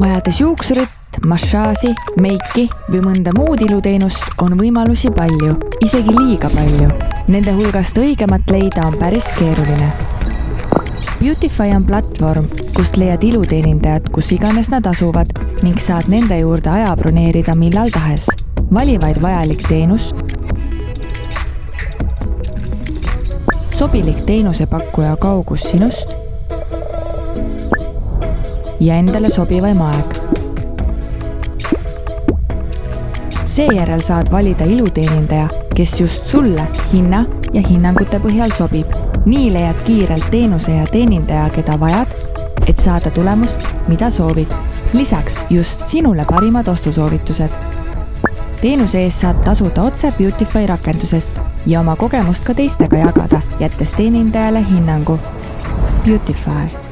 Vajades juuksurit, massaaži, meiki või mõnda muud iluteenust on võimalusi palju, isegi liiga palju. Nende hulgast õigemat leida on päris keeruline. Beautify on platvorm, kust leiad iluteenindajad, kus iganes nad asuvad ning saad nende juurde aja broneerida millal tahes. Vali vaid vajalik teenus, sobilik teenusepakkuja kaugus sinust ja endale sobivaim aeg. Seejärel saad valida iluteenindaja, kes just sulle hinna ja hinnangute põhjal sobib. Nii leiad kiirelt teenuse ja teenindaja, keda vajad, et saada tulemus, mida soovid. Lisaks just sinule parimad ostusoovitused. Teenuse eest saad tasuda otse Beautify rakenduses ja oma kogemust ka teistega jagada, jättes teenindajale hinnangu. Beautify.